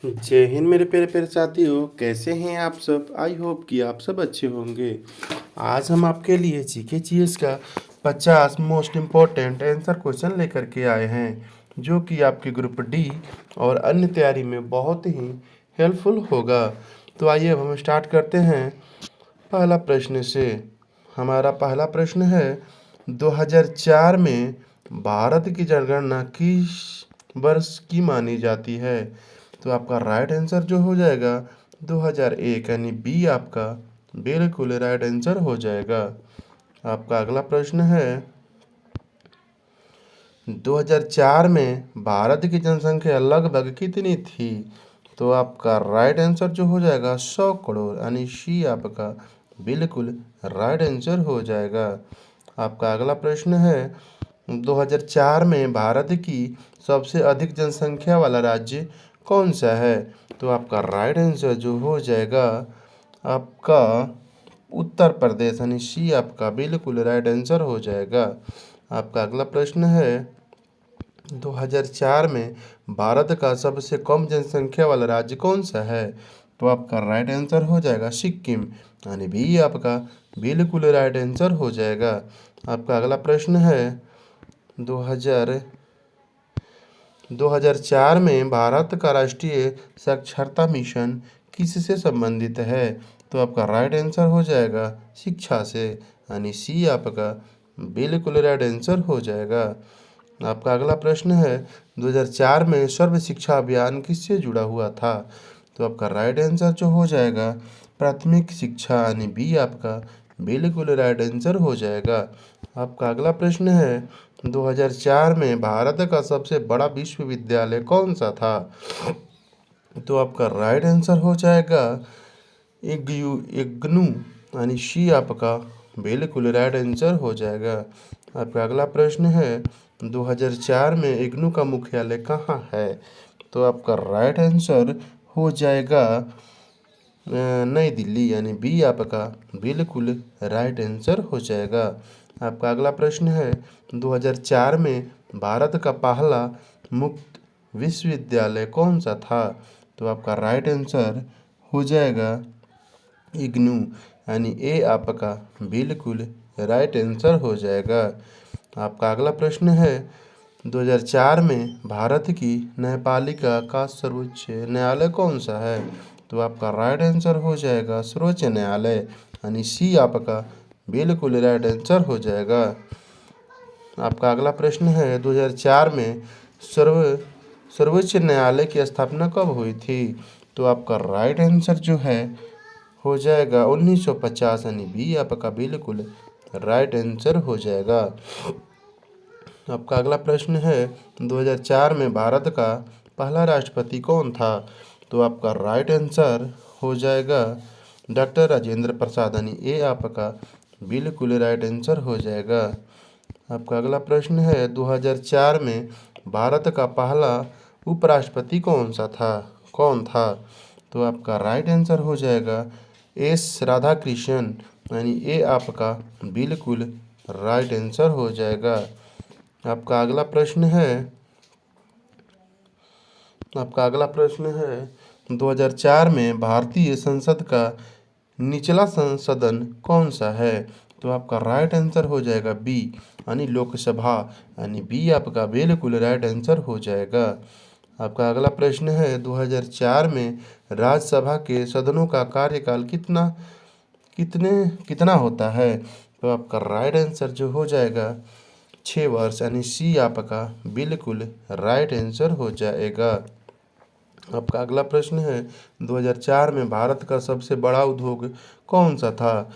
जय हिंद मेरे प्यारे प्यारे साथियों, कैसे हैं आप सब। आई होप कि आप सब अच्छे होंगे। आज हम आपके लिए जीके जीएस का 50 मोस्ट इम्पोर्टेंट आंसर क्वेश्चन लेकर के आए हैं, जो कि आपके ग्रुप डी और अन्य तैयारी में बहुत ही हेल्पफुल होगा। तो आइए अब हम स्टार्ट करते हैं पहला प्रश्न से। हमारा पहला प्रश्न है, 2004 में भारत की जनगणना किस वर्ष की मानी जाती है। तो आपका राइट आंसर जो हो जाएगा 2001, यानी बी आपका बिल्कुल राइट आंसर हो जाएगा। आपका अगला प्रश्न है, 2004 में भारत की जनसंख्या लगभग कितनी थी। तो आपका राइट आंसर जो हो जाएगा 100 करोड़, यानी सी आपका बिल्कुल राइट आंसर हो जाएगा। आपका अगला प्रश्न है, 2004 में भारत की सबसे अधिक जनसंख्या वाला राज्य कौन सा है। तो आपका राइट आंसर जो हो जाएगा आपका उत्तर प्रदेश, यानी सी आपका बिल्कुल राइट आंसर हो जाएगा। आपका अगला प्रश्न है, 2004 में भारत का सबसे कम जनसंख्या वाला राज्य कौन सा है। तो आपका राइट आंसर हो जाएगा सिक्किम, यानी भी आपका बिल्कुल राइट आंसर हो जाएगा। आपका अगला प्रश्न है, 2004 में भारत का राष्ट्रीय साक्षरता मिशन किससे संबंधित है। तो आपका राइट आंसर हो जाएगा शिक्षा से, यानी सी आपका बिल्कुल राइट आंसर हो जाएगा। आपका अगला प्रश्न है, 2004 में सर्व शिक्षा अभियान किससे जुड़ा हुआ था। तो आपका राइट आंसर जो हो जाएगा प्राथमिक शिक्षा, यानी बी आपका बिल्कुल राइट आंसर हो जाएगा। आपका अगला प्रश्न है, 2004 में भारत का सबसे बड़ा विश्वविद्यालय कौन सा था। तो आपका राइट आंसर हो जाएगा इग्नू, यानी सी आपका बिल्कुल राइट आंसर हो जाएगा। आपका अगला प्रश्न है, 2004 में इग्नू का मुख्यालय कहाँ है। तो आपका राइट आंसर हो जाएगा नई दिल्ली, यानी बी आपका बिल्कुल राइट आंसर हो जाएगा। आपका अगला प्रश्न है, 2004 में भारत का पहला मुक्त विश्वविद्यालय कौन सा था। तो आपका राइट आंसर हो जाएगा इग्नू, यानी ए आपका बिल्कुल राइट आंसर हो जाएगा। आपका अगला प्रश्न है, 2004 में भारत की न्यायपालिका का सर्वोच्च न्यायालय कौन सा है। तो आपका राइट आंसर हो जाएगा सर्वोच्च न्यायालय, यानी सी आपका बिल्कुल राइट आंसर हो जाएगा। आपका अगला प्रश्न है, 2004 में सर्वोच्च न्यायालय की स्थापना कब हुई थी। तो आपका राइट आंसर जो है हो जाएगा 1950, यानी बी आपका बिल्कुल राइट आंसर हो जाएगा। आपका अगला प्रश्न है, 2004 में भारत का पहला राष्ट्रपति कौन था। तो आपका राइट आंसर हो जाएगा डॉक्टर राजेंद्र प्रसाद, यानी ए आपका बिल्कुल राइट आंसर हो जाएगा। आपका अगला प्रश्न है, 2004 में भारत का पहला उपराष्ट्रपति कौन था। तो आपका राइट आंसर हो जाएगा एस राधाकृष्णन, यानी ए आपका बिल्कुल राइट आंसर हो जाएगा। आपका अगला प्रश्न है, 2004 में भारतीय संसद का निचला सदन कौन सा है। तो आपका राइट आंसर हो जाएगा बी, यानी लोकसभा, यानी बी आपका बिल्कुल राइट आंसर हो जाएगा। आपका अगला प्रश्न है, 2004 में राज्यसभा के सदनों का कार्यकाल कितना होता है। तो आपका राइट आंसर जो हो जाएगा 6 वर्ष, यानी सी आपका बिल्कुल राइट आंसर हो जाएगा। आपका अगला प्रश्न है, 2004 में भारत का सबसे बड़ा उद्योग कौन सा था।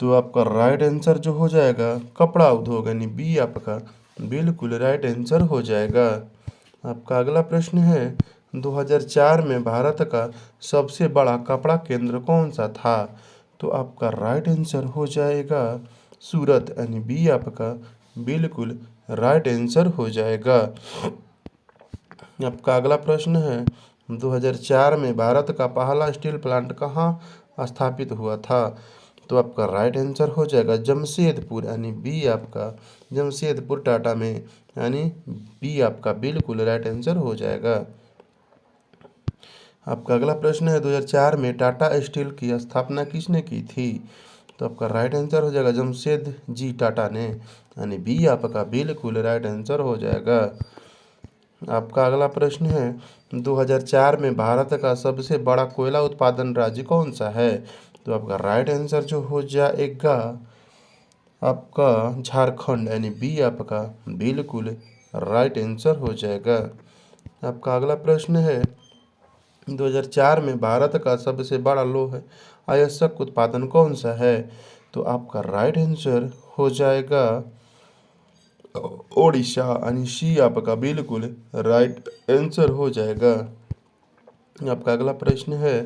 तो आपका राइट आंसर जो हो जाएगा कपड़ा उद्योग, यानी बी आपका बिल्कुल राइट आंसर हो जाएगा। आपका अगला प्रश्न है, 2004 में भारत का सबसे बड़ा कपड़ा केंद्र कौन सा था। तो आपका राइट आंसर हो जाएगा सूरत, यानी बी आपका बिल्कुल राइट आंसर हो जाएगा। आपका अगला प्रश्न है, 2004 में भारत का पहला स्टील प्लांट कहाँ स्थापित हुआ था। तो आपका राइट आंसर हो जाएगा जमशेदपुर, यानी बी आपका जमशेदपुर टाटा में, यानी बी आपका बिल्कुल राइट आंसर हो जाएगा। आपका अगला प्रश्न है 2004 में टाटा स्टील की स्थापना किसने की थी? तो आपका राइट आंसर हो जाएगा जमशेद जी टाटा ने, यानी बी आपका बिल्कुल राइट आंसर हो जाएगा। आपका अगला प्रश्न है 2004 में भारत का सबसे बड़ा कोयला उत्पादन राज्य कौन सा है? तो आपका राइट आंसर जो हो जाएगा आपका झारखंड, यानी बी आपका बिल्कुल राइट आंसर हो जाएगा। आपका अगला प्रश्न है 2004 में भारत का सबसे बड़ा लौह अयस्क उत्पादन कौन सा है? तो आपका राइट आंसर हो जाएगा ओडिशा, यानी सी आपका बिल्कुल राइट आंसर हो जाएगा। आपका अगला प्रश्न है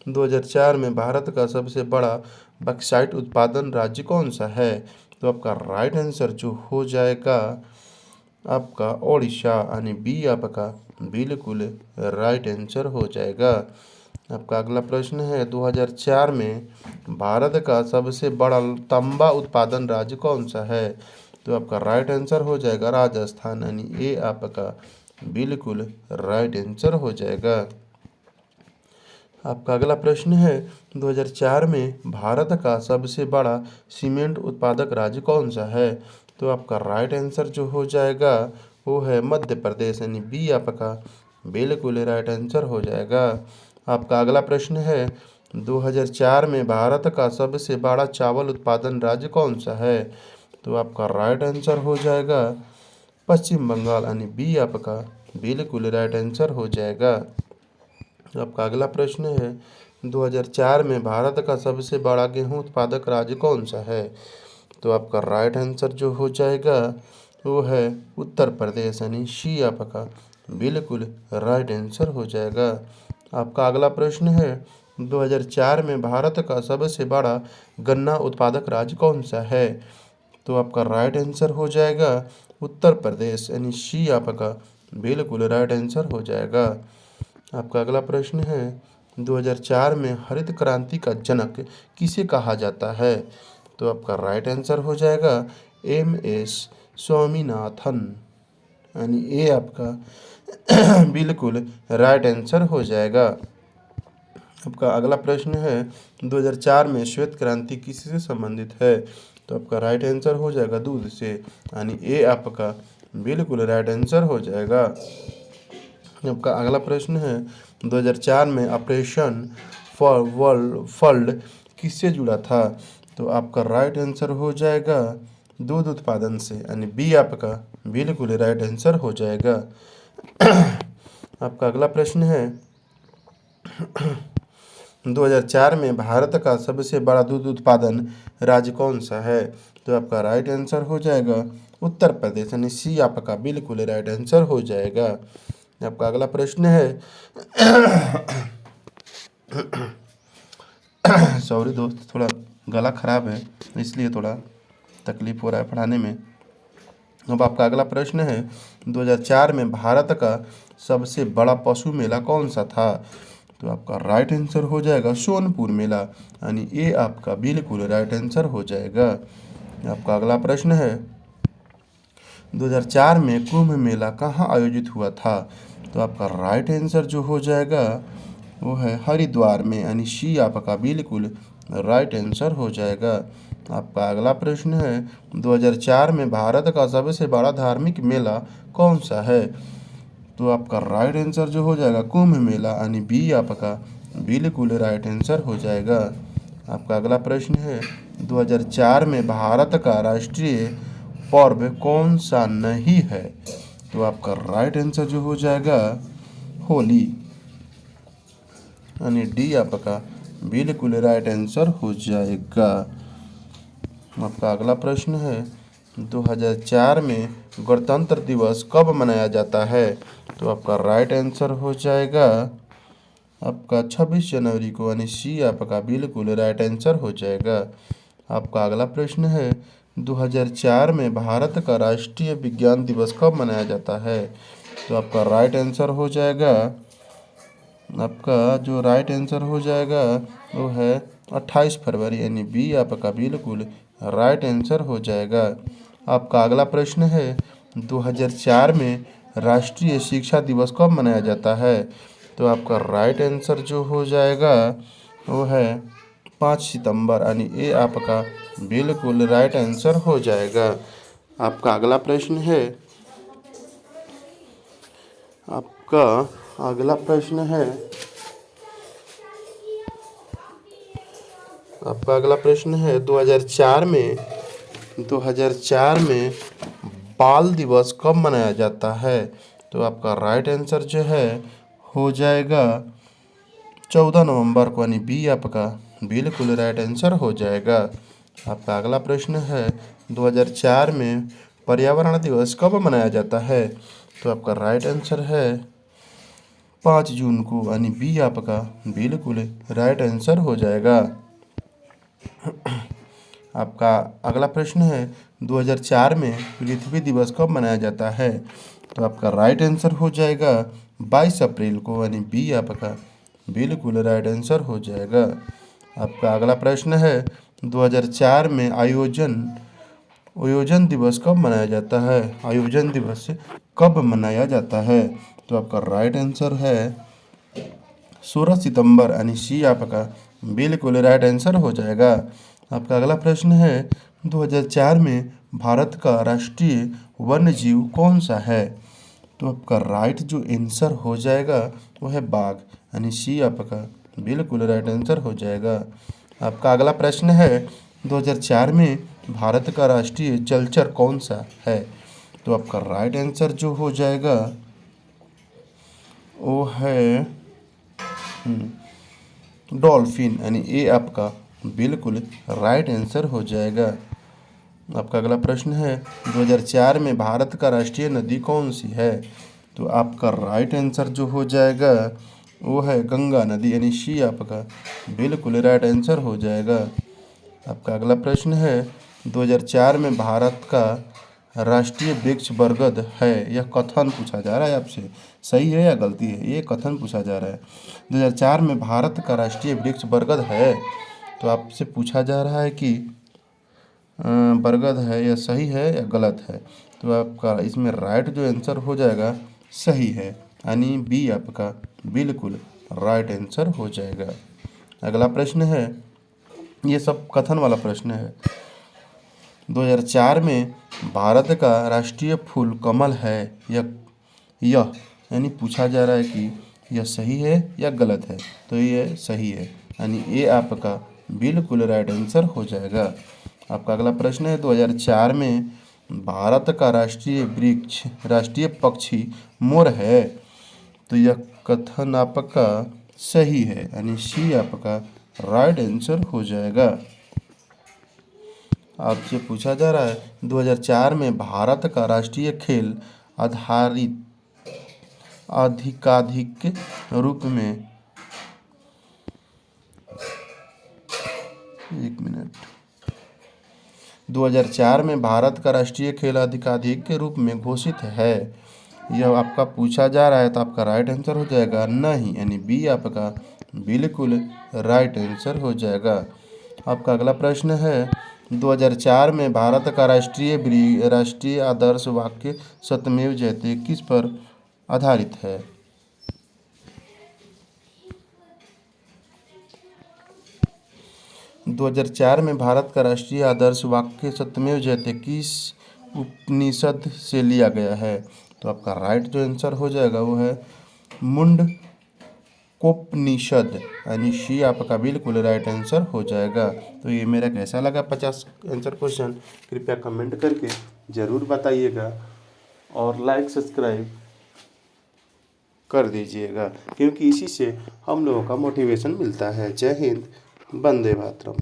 2004 में भारत का सबसे बड़ा बॉक्साइट उत्पादन राज्य कौन सा है? तो आपका राइट आंसर जो हो जाएगा आपका ओडिशा, यानी बी आपका बिल्कुल राइट आंसर हो जाएगा। आपका अगला प्रश्न है 2004 में भारत का सबसे बड़ा तांबा उत्पादन राज्य कौन सा है? तो आपका राइट आंसर हो जाएगा राजस्थान, यानी ए आपका बिल्कुल राइट आंसर हो जाएगा। आपका अगला प्रश्न है 2004 में भारत का सबसे बड़ा सीमेंट उत्पादक राज्य कौन सा है? तो आपका राइट आंसर जो हो जाएगा वो है मध्य प्रदेश, यानी बी आपका बिल्कुल राइट आंसर हो जाएगा। आपका अगला प्रश्न है 2004 में भारत का सबसे बड़ा चावल उत्पादन राज्य कौन सा है? तो आपका राइट आंसर हो जाएगा पश्चिम बंगाल, यानी बी आपका बिल्कुल राइट आंसर हो जाएगा। आपका अगला प्रश्न है 2004 में भारत का सबसे बड़ा गेहूं उत्पादक राज्य कौन सा है? तो आपका राइट आंसर जो हो जाएगा वो है उत्तर प्रदेश, यानी सी आपका बिल्कुल राइट आंसर हो जाएगा। आपका अगला प्रश्न है 2004 में भारत का सबसे बड़ा गन्ना उत्पादक राज्य कौन सा है? तो आपका राइट आंसर हो जाएगा उत्तर प्रदेश, यानी सी आपका बिल्कुल राइट आंसर हो जाएगा। आपका अगला प्रश्न है 2004 में हरित क्रांति का जनक किसे कहा जाता है? तो आपका राइट आंसर हो जाएगा एम.एस. स्वामीनाथन, यानी ए आपका बिल्कुल राइट आंसर हो जाएगा। आपका अगला प्रश्न है 2004 में श्वेत क्रांति किससे संबंधित है? तो आपका राइट आंसर हो जाएगा दूध से, यानी ए आपका बिल्कुल राइट आंसर हो जाएगा। आपका अगला प्रश्न है 2004 में ऑपरेशन फ्लड किससे जुड़ा था? तो आपका राइट आंसर हो जाएगा दूध उत्पादन से, यानी बी आपका बिल्कुल राइट आंसर हो जाएगा। आपका अगला प्रश्न है 2004 में भारत का सबसे बड़ा दूध उत्पादन राज्य कौन सा है? तो आपका राइट आंसर हो जाएगा उत्तर प्रदेश, यानी सी आपका बिल्कुल राइट आंसर हो जाएगा। आपका अगला प्रश्न है सॉरी दोस्त, थोड़ा गला खराब है इसलिए थोड़ा तकलीफ हो रहा है पढ़ाने में। अब आपका अगला प्रश्न है 2004 में भारत का सबसे बड़ा पशु मेला कौन सा था? तो आपका राइट आंसर हो जाएगा सोनपुर मेला, यानी ए आपका बिल्कुल राइट आंसर हो जाएगा। आपका अगला प्रश्न है 2004 में कुंभ मेला कहाँ आयोजित हुआ था? तो आपका राइट आंसर जो हो जाएगा वो है हरिद्वार में, यानी सी आपका बिल्कुल राइट आंसर हो जाएगा। आपका अगला प्रश्न है 2004 में भारत का सबसे बड़ा धार्मिक मेला कौन सा है? तो आपका राइट आंसर जो हो जाएगा कुंभ मेला, यानी बी आपका बिल्कुल राइट आंसर हो जाएगा। आपका अगला प्रश्न है 2004 में भारत का राष्ट्रीय पर्व कौन सा नहीं है? तो आपका राइट आंसर जो हो जाएगा होली, यानी डी आपका बिल्कुल राइट आंसर हो जाएगा। आपका अगला प्रश्न है 2004 में गणतंत्र दिवस कब मनाया जाता है? तो आपका राइट आंसर हो जाएगा आपका 26 जनवरी को, यानी सी आपका बिल्कुल राइट आंसर हो जाएगा। आपका अगला प्रश्न है 2004 में भारत का राष्ट्रीय विज्ञान दिवस कब मनाया जाता है? तो आपका राइट आंसर हो जाएगा आपका जो राइट आंसर हो जाएगा वो है 28 फरवरी, यानी बी आपका बिल्कुल राइट आंसर हो जाएगा। आपका अगला प्रश्न है 2004 में राष्ट्रीय शिक्षा दिवस कब मनाया जाता है? तो आपका राइट आंसर जो हो जाएगा वो है 5 सितंबर, यानी ये आपका बिल्कुल राइट आंसर हो जाएगा। आपका अगला प्रश्न है आपका अगला प्रश्न है आपका अगला प्रश्न है 2004 में बाल दिवस कब मनाया जाता है? तो आपका राइट आंसर जो है हो जाएगा 14 नवंबर को, यानी बी आपका बिल्कुल राइट आंसर हो जाएगा। आपका अगला प्रश्न है 2004 में पर्यावरण दिवस कब मनाया जाता है? तो आपका राइट आंसर है 5 जून को, यानी बी आपका बिल्कुल राइट आंसर हो जाएगा। आपका अगला प्रश्न है 2004 में पृथ्वी दिवस कब मनाया जाता है? तो आपका राइट आंसर हो जाएगा 22 अप्रैल को, यानी बी आपका बिल्कुल राइट आंसर हो जाएगा। आपका अगला प्रश्न है 2004 में आयोजन दिवस कब मनाया जाता है? आयोजन दिवस कब मनाया जाता है? तो आपका राइट आंसर है 16 सितंबर, यानी सी आपका बिल्कुल राइट आंसर हो जाएगा। आपका अगला प्रश्न है 2004 में भारत का राष्ट्रीय वन्य जीव कौन सा है? तो आपका राइट जो आंसर हो जाएगा वो है बाघ, यानी सी आपका बिल्कुल राइट आंसर हो जाएगा। आपका अगला प्रश्न है 2004 में भारत का राष्ट्रीय जलचर कौन सा है? तो आपका राइट आंसर जो हो जाएगा वो है डॉल्फिन, यानी ये आपका बिल्कुल राइट आंसर हो जाएगा। आपका अगला प्रश्न है 2004 में भारत का राष्ट्रीय नदी कौन सी है? तो आपका राइट आंसर जो हो जाएगा वो है गंगा नदी, यानी सी आपका बिल्कुल राइट आंसर हो जाएगा। आपका अगला प्रश्न है 2004 में भारत का राष्ट्रीय वृक्ष बरगद है, यह कथन पूछा जा रहा है आपसे, सही है या गलती है? ये कथन पूछा जा रहा है 2004 में भारत का राष्ट्रीय वृक्ष बरगद है, तो आपसे पूछा जा रहा है कि बरगद है, यह सही है या गलत है? तो आपका इसमें राइट जो आंसर हो जाएगा सही है, यानी बी आपका बिल्कुल राइट आंसर हो जाएगा। अगला प्रश्न है, ये सब कथन वाला प्रश्न है। 2004 में भारत का राष्ट्रीय फूल कमल है, यह यानी पूछा जा रहा है कि यह सही है या गलत है? तो ये सही है, यानी ये आपका बिल्कुल राइट आंसर हो जाएगा। आपका अगला प्रश्न है 2004 में भारत का राष्ट्रीय पक्षी मोर है, तो यह कथन आपका सही है, यानी सी आपका राइट आंसर हो जाएगा। आपसे पूछा जा रहा है 2004 में भारत का राष्ट्रीय खेल आधारित आधिकारिक रूप में 2004 में भारत का राष्ट्रीय खेल आधिकारिक के रूप में घोषित है, यह आपका पूछा जा रहा है, तो आपका राइट आंसर हो जाएगा नहीं, यानी बी आपका बिल्कुल राइट आंसर हो जाएगा। आपका अगला प्रश्न है 2004 में भारत का राष्ट्रीय आदर्श वाक्य सत्यमेव जयते किस पर आधारित है? 2004 में भारत का राष्ट्रीय आदर्श वाक्य सत्यमेव जयते किस उपनिषद से लिया गया है? तो आपका राइट जो आंसर हो जाएगा वो है मुंडकोपनिषद, यानी सी आपका बिल्कुल राइट आंसर हो जाएगा। तो ये मेरा कैसा लगा 50 आंसर क्वेश्चन, कृपया कमेंट करके ज़रूर बताइएगा और लाइक सब्सक्राइब कर दीजिएगा, क्योंकि इसी से हम लोगों का मोटिवेशन मिलता है। जय हिंद, वंदे मातरम।